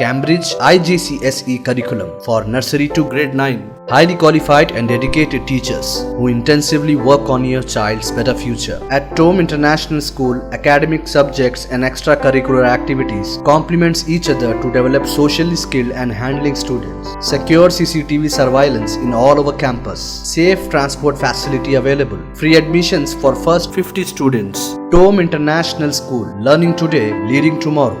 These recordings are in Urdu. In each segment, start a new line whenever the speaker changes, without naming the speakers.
Cambridge IGCSE curriculum for nursery to grade 9. Highly qualified and dedicated teachers who intensively work on your child's better future. At Tome International School, academic subjects and extracurricular activities complements each other to develop socially skilled and handling students. Secure CCTV surveillance in all over campus. Safe transport facility available. Free admissions for first 50 students. Tome International School, learning today, leading tomorrow.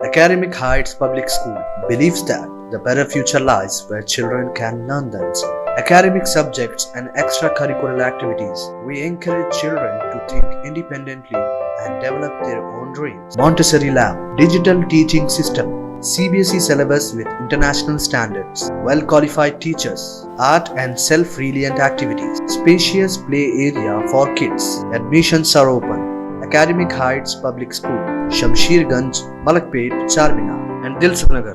Academic Heights Public School believes that the better future lies where children can learn themselves. Academic subjects and extracurricular activities. We encourage children to think independently and develop their own dreams. Montessori Lab, digital teaching system, CBSE syllabus with international standards, well-qualified teachers, art and self-reliant activities, spacious play area for kids. Admissions are open. Academic Heights Public School, Shamsherganj, Malakpet, Charminar and Dilsukh Nagar.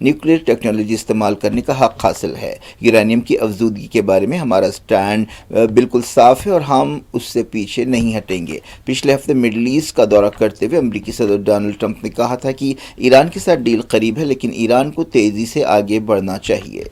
Nuclear technology استعمال کرنے کا حق حاصل ہے۔ یورینیم کی افزودگی کے بارے میں ہمارا سٹینڈ بالکل صاف ہے اور ہم اس سے پیچھے نہیں ہٹیں گے۔ پچھلے ہفتے مڈل ایسٹ کا دورہ کرتے ہوئے امریکی صدر ڈونلڈ ٹرمپ نے کہا تھا کہ ایران کے ساتھ ڈیل قریب ہے لیکن ایران کو تیزی سے آگے بڑھنا چاہیے۔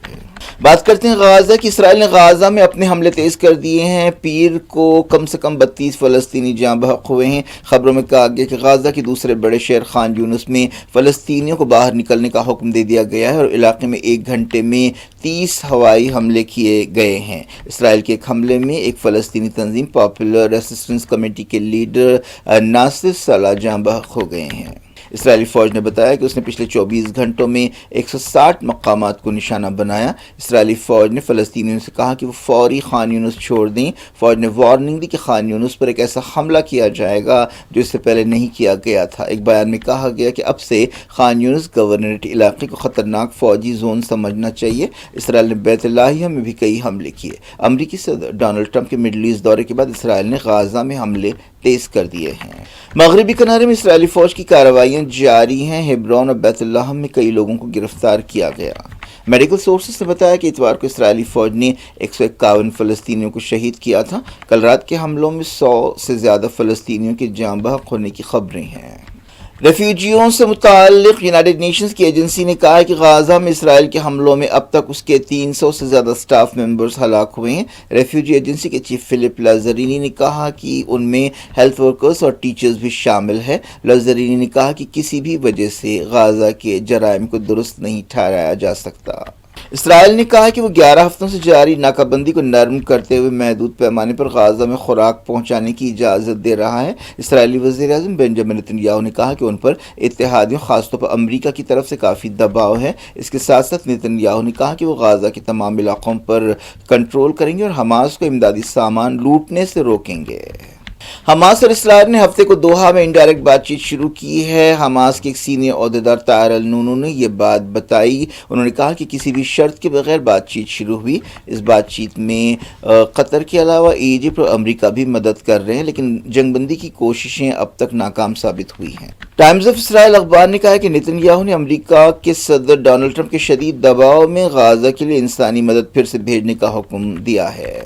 بات کرتے ہیں غازہ کی۔ اسرائیل نے غازہ میں اپنے حملے تیز کر دیے ہیں۔ پیر کو کم سے کم 32 فلسطینی جاں بحق ہوئے ہیں۔ خبروں میں کہا گیا کہ غازہ کے دوسرے بڑے شہر خان یونس میں فلسطینیوں کو باہر نکلنے کا حکم دے دیا گیا ہے اور علاقے میں 1 گھنٹے میں 30 ہوائی حملے کیے گئے ہیں۔ اسرائیل کے ایک حملے میں ایک فلسطینی تنظیم پاپولر ریسسٹنس کمیٹی کے لیڈر ناصر صلاح جاں بحق ہو گئے ہیں۔ اسرائیلی فوج نے بتایا کہ اس نے پچھلے 24 گھنٹوں میں 160 مقامات کو نشانہ بنایا۔ اسرائیلی فوج نے فلسطینیوں سے کہا کہ وہ فوری خان یونس چھوڑ دیں۔ فوج نے وارننگ دی کہ خان یونس پر ایک ایسا حملہ کیا جائے گا جو اس سے پہلے نہیں کیا گیا تھا۔ ایک بیان میں کہا گیا کہ اب سے خان یونس گورنریٹ علاقے کو خطرناک فوجی زون سمجھنا چاہیے۔ اسرائیل نے بیت لاہیہ میں بھی کئی حملے کیے۔ امریکی صدر ڈونلڈ ٹرمپ کے مڈل ایسٹ دورے کے بعد اسرائیل نے غازہ میں حملے تیز کر دیے ہیں۔ مغربی کنارے میں اسرائیلی فوج کی کارروائیاں جاری ہیں۔ ہیبرون اور بیت لحم میں کئی لوگوں کو گرفتار کیا گیا۔ میڈیکل سورسز نے بتایا کہ اتوار کو اسرائیلی فوج نے 151 فلسطینیوں کو شہید کیا تھا۔ کل رات کے حملوں میں 100 سے زیادہ فلسطینیوں کے جاں بحق ہونے کی خبریں ہیں۔ ریفیوجیوں سے متعلق یونائیٹڈ نیشنز کی ایجنسی نے کہا ہے کہ غازہ میں اسرائیل کے حملوں میں اب تک اس کے 300 سے زیادہ سٹاف ممبرز ہلاک ہوئے ہیں۔ ریفیوجی ایجنسی کے چیف فلپ لازرینی نے کہا کہ ان میں ہیلتھ ورکرز اور ٹیچرز بھی شامل ہیں۔ لازرینی نے کہا کہ کسی بھی وجہ سے غازہ کے جرائم کو درست نہیں ٹھہرایا جا سکتا۔ اسرائیل نے کہا کہ وہ 11 ہفتوں سے جاری ناکہ بندی کو نرم کرتے ہوئے محدود پیمانے پر غازہ میں خوراک پہنچانے کی اجازت دے رہا ہے۔ اسرائیلی وزیر اعظم بنجامن نتنیاہو نے کہا کہ ان پر اتحادیوں خاص طور پر امریکہ کی طرف سے کافی دباؤ ہے۔ اس کے ساتھ ساتھ نتنیاہو نے کہا کہ وہ غازہ کے تمام علاقوں پر کنٹرول کریں گے اور حماس کو امدادی سامان لوٹنے سے روکیں گے۔ حماس اور اسرائیل نے ہفتے کو دوحہ میں انڈائریکٹ بات چیت شروع کی ہے۔ حماس کے ایک سینئر عہدیدار طاہر النونو نے یہ بات بتائی۔ انہوں نے کہا کہ کسی بھی شرط کے بغیر بات چیت شروع ہوئی۔ اس بات چیت میں قطر کے علاوہ ایجپٹ اور امریکہ بھی مدد کر رہے ہیں لیکن جنگ بندی کی کوششیں اب تک ناکام ثابت ہوئی ہیں۔ ٹائمز آف اسرائیل اخبار نے کہا ہے کہ نتنیاہو نے امریکہ کے صدر ڈونلڈ ٹرمپ کے شدید دباؤ میں غازہ کے لیے انسانی مدد پھر سے بھیجنے کا حکم دیا ہے۔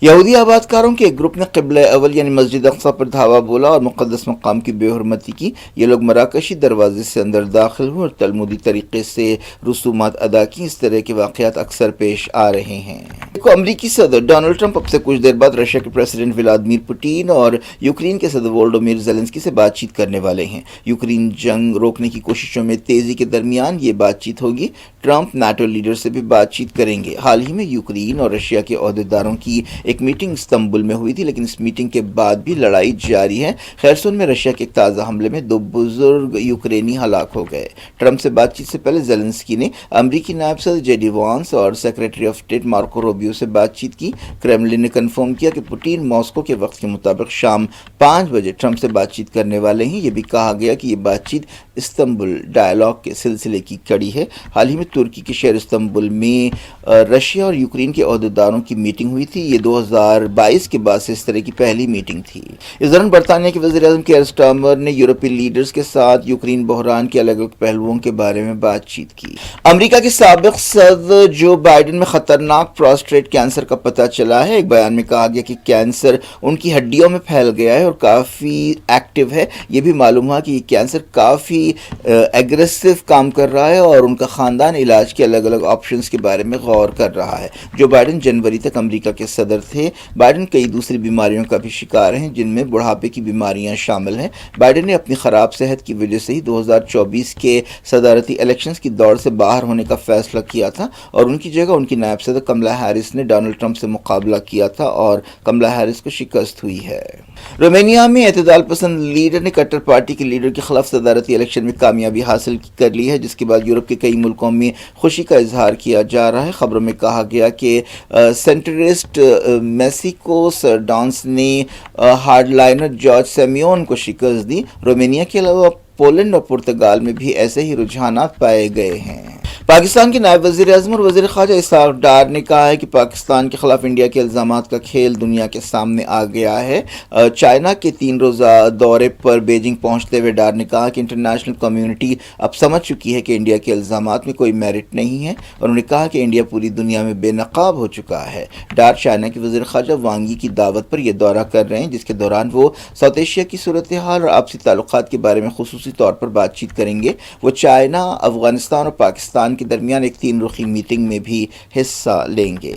یہودی آباد کاروں کے ایک گروپ نے قبلہ اول یعنی مسجد اقصی پر دھاوا بولا اور مقدس مقام کی بے حرمتی کی۔ یہ لوگ مراکشی دروازے سے اندر داخل ہوئے اور تلمودی طریقے سے رسومات ادا کی۔ اس طرح کے واقعات اکثر پیش آ رہے ہیں۔ امریکی صدر ڈونلڈ ٹرمپ اب سے کچھ دیر بعد رشیا کے پریزیڈنٹ ولادیمیر پوٹین اور یوکرین کے صدر وولودیمیر زیلنسکی سے بات چیت کرنے والے ہیں۔ یوکرین جنگ روکنے کی کوششوں میں تیزی کے درمیان یہ بات چیت ہوگی۔ ٹرمپ نیٹو لیڈر سے بھی بات چیت کریں گے۔ حال ہی میں یوکرین اور رشیا کے عہدیداروں کی ایک میٹنگ استنبول میں ہوئی تھی لیکن اس میٹنگ کے بعد بھی لڑائی جاری ہے۔ خیرسون میں رشیا کے ایک تازہ حملے میں 2 بزرگ یوکرینی ہلاک ہو گئے۔ ٹرمپ سے بات چیت سے پہلے زیلنسکی نے امریکی نائب صدر جے ڈی وانس اور secretary of state Marco Rubio سے بات چیت کی۔ کرملن نے کنفرم کیا کہ پوٹین ماسکو کے وقت کے مطابق شام 5 بجے ٹرمپ سے بات چیت کرنے والے ہیں۔ یہ بھی کہا گیا کہ یہ بات چیت استنبول ڈائیلاگ کے سلسلے کی کڑی ہے۔ حال ہی میں ترکی کے شہر استنبول میں رشیا اور یوکرین کے عہدیداروں کی میٹنگ ہوئی تھی۔ یہ 2022 کے بعد سے اس طرح کی پہلی میٹنگ تھی۔ اس دوران برطانیہ کے وزیر اعظم کیئر سٹارمر نے یورپی لیڈرز کے ساتھ یوکرین بحران کے الگ الگ پہلوؤں کے بارے میں بات چیت کی۔ امریکہ کے سابق صدر جو بائیڈن میں خطرناک پراسٹیٹ کینسر کا پتہ چلا ہے۔ ایک بیان میں کہا گیا کہ کینسر ان کی ہڈیوں میں پھیل گیا ہے اور کافی ایکٹیو ہے۔ یہ بھی معلوم ہوا کہ یہ کینسر کافی ایگریسو کام کر رہا ہے اور ان کا خاندان علاج کے الگ الگ آپشنز کے بارے میں غور کر رہا ہے۔ جو بائیڈن جنوری تک امریکہ کے صدر تھے۔ بائیڈن کئی دوسری بیماریوں کا بھی شکار ہیں جن میں بڑھاپے کی بیماریاں شامل ہیں۔ بائیڈن نے اپنی خراب صحت کی وجہ سے ہی 2024 کے صدارتی الیکشنز کی دوڑ سے باہر ہونے کا فیصلہ کیا تھا اور ان کی جگہ ان کی نائب صدر کملا ہیرس نے ڈونلڈ ٹرمپ سے مقابلہ کیا تھا اور کملا ہیرس کو شکست ہوئی ہے۔ رومینیا میں اعتدال پسند لیڈر نے کٹر پارٹی کے لیڈر کے خلاف صدارتی الیکشن میں کامیابی حاصل کر لی ہے جس کے بعد یورپ کے کئی ملکوں میں خوشی کا اظہار کیا جا رہا ہے۔ خبروں میں کہا گیا کہ سینٹرسٹ میکسیکو سرڈانس نے ہارڈ لائنر جارج سیمیون کو شکست دی۔ رومینیا کے علاوہ پولینڈ اور پرتگال میں بھی ایسے ہی رجحانات پائے گئے ہیں۔ پاکستان کے نائب وزیر اعظم اور وزیر خارجہ اسحاق ڈار نے کہا ہے کہ پاکستان کے خلاف انڈیا کے الزامات کا کھیل دنیا کے سامنے آ گیا ہے۔ چائنا کے 3 روزہ دورے پر بیجنگ پہنچتے ہوئے ڈار نے کہا کہ انٹرنیشنل کمیونٹی اب سمجھ چکی ہے کہ انڈیا کے الزامات میں کوئی میرٹ نہیں ہے، اور انہوں نے کہا کہ انڈیا پوری دنیا میں بے نقاب ہو چکا ہے۔ ڈار چائنا کے وزیر خارجہ وانگ یی کی دعوت پر یہ دورہ کر رہے ہیں، جس کے دوران وہ ساؤتھ ایشیا کی صورتحال اور آپسی تعلقات کے بارے میں خصوصی طور پر بات چیت کریں گے۔ وہ چائنا، افغانستان اور پاکستان کے درمیان ایک 3 رخی میٹنگ میں بھی حصہ لیں گے۔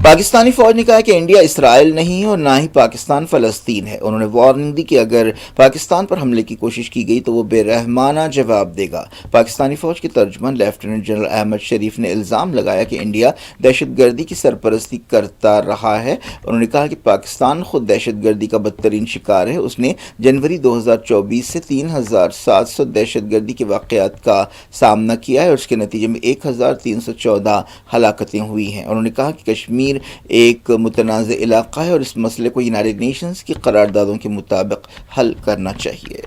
پاکستانی فوج نے کہا کہ انڈیا اسرائیل نہیں ہے اور نہ ہی پاکستان فلسطین ہے۔ انہوں نے وارننگ دی کہ اگر پاکستان پر حملے کی کوشش کی گئی تو وہ بے رحمانہ جواب دے گا۔ پاکستانی فوج کے ترجمان لیفٹیننٹ جنرل احمد شریف نے الزام لگایا کہ انڈیا دہشت گردی کی سرپرستی کرتا رہا ہے۔ انہوں نے کہا کہ پاکستان خود دہشت گردی کا بدترین شکار ہے۔ اس نے جنوری 2024 سے 3700 دہشت گردی کے واقعات کا سامنا کیا ہے اور اس کے نتیجے میں 1314 ہلاکتیں ہوئی ہیں۔ انہوں نے کہا کہ کشمیر ایک متنازع علاقہ ہے اور اس مسئلے کو یونائیٹڈ نیشنز کی قراردادوں کے مطابق حل کرنا چاہیے۔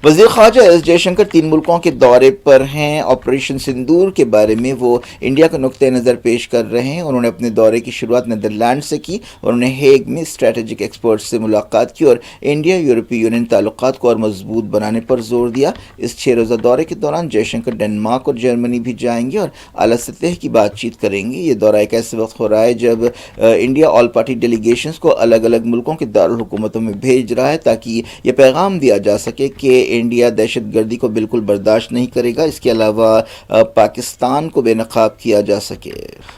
وزیر خارجہ ایس جے شنکر 3 ملکوں کے دورے پر ہیں۔ آپریشن سندور کے بارے میں وہ انڈیا کا نقطہ نظر پیش کر رہے ہیں۔ انہوں نے اپنے دورے کی شروعات نیدرلینڈ سے کی اور انہوں نے ہیگ میں اسٹریٹجک ایکسپرٹس سے ملاقات کی اور انڈیا یورپی یونین تعلقات کو اور مضبوط بنانے پر زور دیا۔ اس 6 روزہ دورے کے دوران جے شنکر ڈنمارک اور جرمنی بھی جائیں گے اور اعلیٰ سطح کی بات چیت کریں گے۔ یہ دورہ ایک ایسے وقت ہو رہا ہے جب انڈیا آل پارٹی ڈیلیگیشنز کو الگ الگ ملکوں کے دارالحکومتوں میں بھیج رہا ہے تاکہ یہ پیغام دیا جا سکے کہ انڈیا دہشت گردی کو بالکل برداشت نہیں کرے گا، اس کے علاوہ پاکستان کو بے نقاب کیا جا سکے۔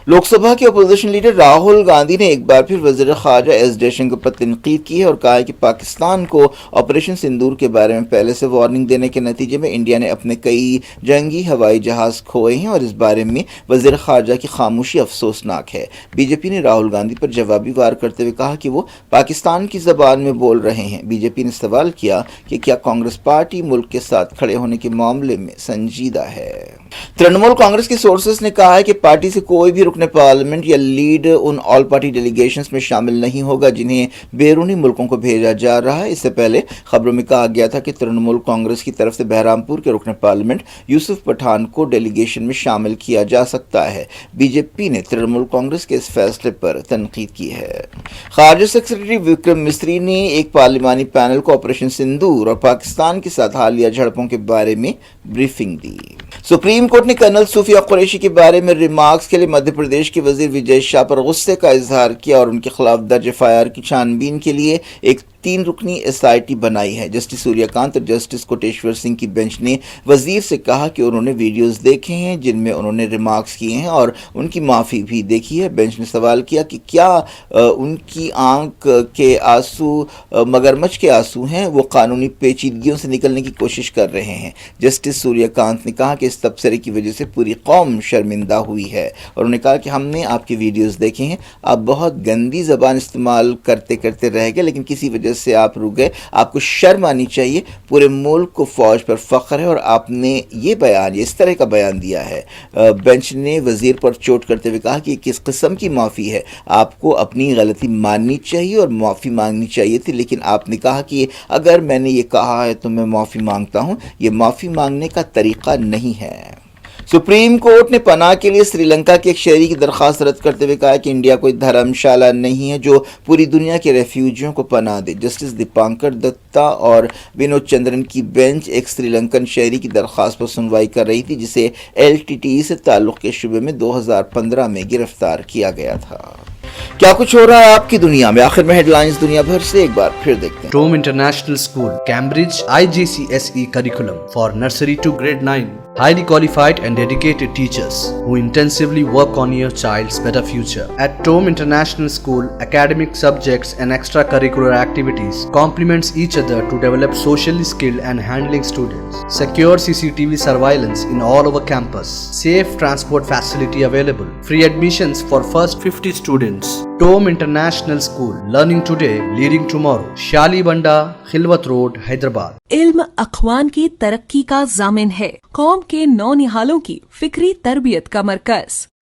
لوک سبھا کے اپوزیشن لیڈر راہل گاندھی نے ایک بار پھر وزیر خارجہ ایس جے شنکر پر تنقید کی ہے اور کہا ہے کہ پاکستان کو آپریشن سندور کے بارے میں پہلے سے وارننگ دینے کے نتیجے میں انڈیا نے اپنے کئی جنگی ہوائی جہاز کھوئے ہیں اور اس بارے میں وزیر خارجہ کی خاموشی افسوسناک ہے۔ بی جے پی نے راہل گاندھی پر جوابی وار کرتے ہوئے کہا کہ وہ پاکستان کی زبان میں بول رہے ہیں۔ بی جے پی نے سوال کیا کہ کیا کانگریس پارٹی ملک کے ساتھ کھڑے ہونے کے معاملے میں سنجیدہ ہے۔ ترنمول کانگریس کے سورسز نے کہا ہے کہ پارٹی سے کوئی بھی رکن پارلیمنٹ یا lead in all party delegations میں شامل نہیں ہوگا جنہیں بیرونی ملکوں کو بھیجا جا رہا ہے۔ اس سے پہلے خبروں میں کہا گیا تھا کہ ترنمول کانگریس کی طرف سے بہرامپور کے رکن پارلیمنٹ یوسف پٹھان کو ڈیلیگیشن میں شامل کیا جا سکتا ہے۔ بی جے پی نے ترنمول کانگریس کے اس فیصلے پر تنقید کی ہے۔ خارجہ سیکرٹری وکرم مسری نے ایک پارلیمانی پینل کو آپریشن سندور اور پاکستان کے ساتھ حالیہ جھڑپوں کے بارے میں بریفنگ دی۔ سپریم کورٹ نے کرنل صوفیہ قریشی کے بارے میں ریمارکس کے لیے مدھیہ پردیش کے وزیر وجے شاہ پر غصے کا اظہار کیا اور ان کے خلاف درج ایف آئی آر کی چھان بین کے لیے ایک 3 رکنی ایس آئی ٹی بنائی ہے۔ جسٹس سوریہ کانت اور جسٹس کوٹیشور سنگھ کی بینچ نے وزیر سے کہا کہ انہوں نے ویڈیوز دیکھے ہیں جن میں انہوں نے ریمارکس کیے ہیں اور ان کی معافی بھی دیکھی ہے۔ بینچ نے سوال کیا کہ کیا ان کی آنکھ کے آنسو مگرمچھ کے آنسو ہیں، وہ قانونی پیچیدگیوں سے نکلنے کی کوشش کر رہے ہیں۔ جسٹس سوریہ کانت نے کہا کہ اس تبصرے کی وجہ سے پوری قوم شرمندہ ہوئی ہے اور انہوں نے کہا کہ ہم نے آپ کے ویڈیوز دیکھے ہیں، آپ بہت گندی زبان استعمال کرتے رہ گئے لیکن کسی وجہ سے آپ رک گئے، آپ کو شرم آنی چاہیے۔ پورے ملک کو فوج پر فخر ہے اور آپ نے یہ اس طرح کا بیان دیا ہے۔ بینچ نے وزیر پر چوٹ کرتے ہوئے کہا کہ کس قسم کی معافی ہے، آپ کو اپنی غلطی ماننی چاہیے اور معافی مانگنی چاہیے تھی، لیکن آپ نے کہا کہ اگر میں نے یہ کہا ہے تو میں معافی مانگتا ہوں، یہ معافی مانگنے کا طریقہ نہیں ہے۔ سپریم کورٹ نے پناہ کے لیے سری لنکا کے ایک شہری کی درخواست رد کرتے ہوئے کہا کہ انڈیا کوئی دھرم شالہ نہیں ہے جو پوری دنیا کے ریفیوجیوں کو پناہ دے۔ جسٹس دیپانکر دتا اور ونود چندرن کی بینچ ایک سری لنکن شہری کی درخواست پر سنوائی کر رہی تھی جسے ایل ٹی ٹی سے تعلق کے شبے میں 2015 میں گرفتار کیا گیا تھا۔ کیا کچھ ہو رہا ہے آپ کی دنیا میں؟ آخر میں ہیڈ لائنز دنیا بھر سے ایک بار پھر دیکھتے ہیں۔
Tom international school Cambridge IGCSE curriculum for nursery to grade 9. Highly qualified and dedicated teachers who intensively work on your child's better future. At Tom International School, academic subjects and extracurricular activities complements each other to develop socially skilled and handling students. Secure CCTV surveillance in all over campus. Safe transport facility available. Free admissions for first 50 students. Tom International School. Learning today, leading tomorrow. Shali Banda, Khilwat Road, Hyderabad.
علم اقوام کی ترقی کا ضامن ہے، قوم کے نونہالوں کی فکری تربیت کا مرکز۔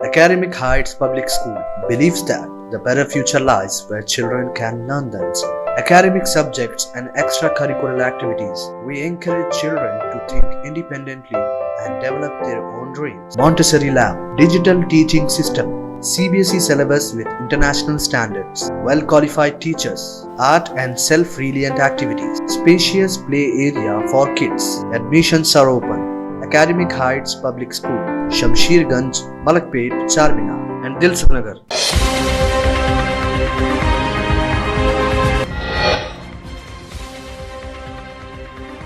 Academic Heights Public School believes that the better future lies where children can learn themselves. Academic subjects and extracurricular activities. We encourage children to think independently and develop their own dreams. Montessori Lab, digital teaching system, CBSE syllabus with international standards, well-qualified teachers, art and self-reliant activities, spacious play area for kids. Admissions are open. Academic Heights Public School, Shamsherganj, Malakpet, Charminar and Dilsukh Nagar.